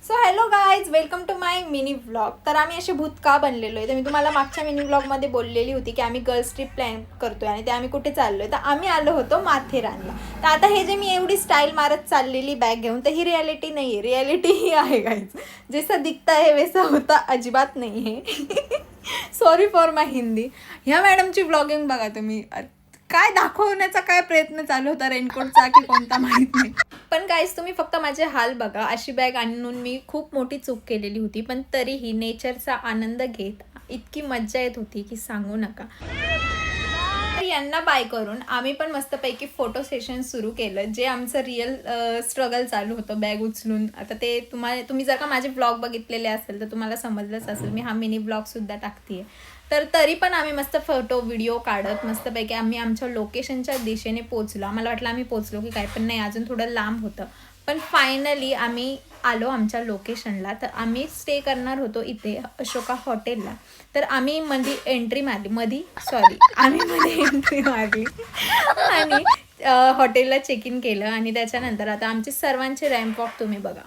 So hello guys, welcome to my mini vlog. तर आम्ही असे भूत का बनलेलो आहे तर मी तुम्हाला मागच्या मिनी व्लॉगमध्ये बोललेली होती की आम्ही गर्ल्स ट्रिप प्लॅन करतोय आणि ते आम्ही कुठे चाललो आहे. तर आम्ही आलो होतो माथेरानला. तर आता हे जे मी एवढी स्टाईल मारत चाललेली बॅग घेऊन, तर ही रियालिटी नाही आहे. रियालिटी ही आहे गाईज, जैसा दिखता है वैसा होता अजिबात नाही आहे. सॉरी फॉर माय हिंदी. ह्या मॅडमची व्लॉगिंग बघा तुम्ही, काय दाखवण्याचा काय प्रयत्न चालू होता रेनकोटचा की कोणता माहीत नाही. पण गाईज तुम्ही फक्त माझे हाल बघा. अशी बॅग आणून मी खूप मोठी चूक केलेली होती, पण तरीही नेचरचा आनंद घेत इतकी मज्जा येत होती की सांगू नका. तर यांना बाय करून आम्ही पण मस्तपैकी फोटो सेशन सुरू केलं, जे आमचं रिअल स्ट्रगल चालू होतं बॅग उचलून. आता ते तुम्ही जर का माझे ब्लॉग बघितलेले असेल तर तुम्हाला समजलंच असेल. मी हा मिनी ब्लॉगसुद्धा टाकते. तर तरी पण आम्ही मस्त फोटो व्हिडिओ काढत मस्तपैकी आम्ही आमच्या लोकेशनच्या दिशेने पोचलो. आम्हाला वाटलं आम्ही पोचलो की काय, पण नाही, अजून थोडं लांब होतं. पण फायनली आम्ही आलो आमच्या लोकेशनला. तर आम्ही स्टे करणार होतो इथे अशोका हॉटेलला. तर आम्ही मध्ये एंट्री मारली आणि हॉटेलला चेक इन केलं. आणि त्याच्यानंतर आता आमचे सर्वांचे रॅम्प वॉक तुम्ही बघा.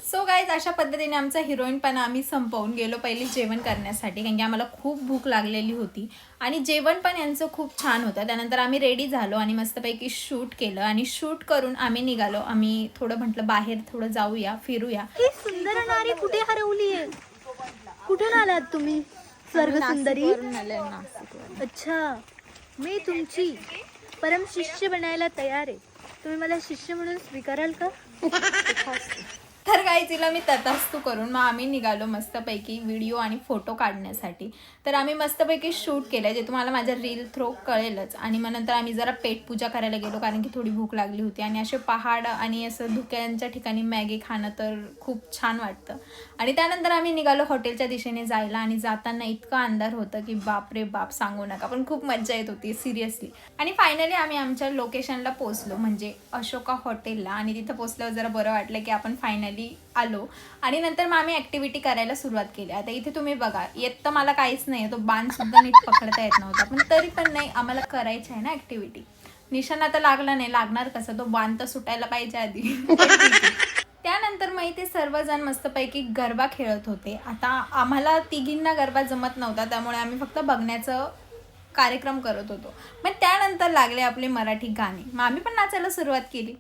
सो गाईज, अशा पद्धतीने आमचा हिरोईनपणा आम्ही संपवून गेलो पहिले जेवण करण्यासाठी, कारण की आम्हाला खूप भूक लागलेली होती. आणि जेवण पण यांचं खूप छान होतं. त्यानंतर आम्ही रेडी झालो आणि मस्तपैकी शूट केलं. आणि शूट करून आम्ही निघालो. आम्ही थोडं म्हटलं बाहेर थोडं जाऊया, फिरूया. सुंदर नारी कुठे हरवली आहे? कुठून आलात तुम्ही स्वर्ग सुंदरी? अच्छा, मी तुमची परम शिष्य बनायला तयार आहे. तुम्ही मला शिष्य म्हणून स्वीकाराल का? तर काय तिला मी तथास्तू करून मग आम्ही निघालो मस्तपैकी व्हिडिओ आणि फोटो काढण्यासाठी. तर आम्ही मस्तपैकी शूट केलं, जे तुम्हाला माझ्या रील थ्रू कळेलच. आणि मग नंतर आम्ही जरा पेट पूजा करायला गेलो, कारण की थोडी भूक लागली होती. आणि असे पहाड आणि असं धुक्यांच्या ठिकाणी मॅगी खाणं तर खूप छान वाटतं. आणि त्यानंतर आम्ही निघालो हॉटेलच्या दिशेने जायला. आणि जाताना इतकं अंधार होतं की बाप रे बाप, सांगू नका. पण खूप मज्जा येत होती सिरियसली. आणि फायनली आम्ही आमच्या लोकेशनला पोचलो, म्हणजे अशोका हॉटेलला. आणि तिथं पोचल्यावर जरा बरं वाटलं की आपण फायनली आलो. आणि नंतर मग आम्ही ॲक्टिव्हिटी करायला सुरुवात केली. आता इथे तुम्ही बघा, येत तर मला काहीच नाही, तो बाण सुद्धा नीट पकडता येत नव्हता. पण तरी पण नाही, आम्हाला करायची आहे ना ॲक्टिव्हिटी. निशाणा तर लागला नाही, लागणार कसं, तो बाण तर सुटायला पाहिजे आधी. त्यानंतर मग इथे सर्वजण मस्तपैकी गरबा खेळत होते. आता आम्हाला तिघींना गरबा जमत नव्हता, त्यामुळे आम्ही फक्त बघण्याचं कार्यक्रम करत होतो. मग त्यानंतर लागले आपले मराठी गाणे. मग आम्ही पण नाचायला सुरुवात केली.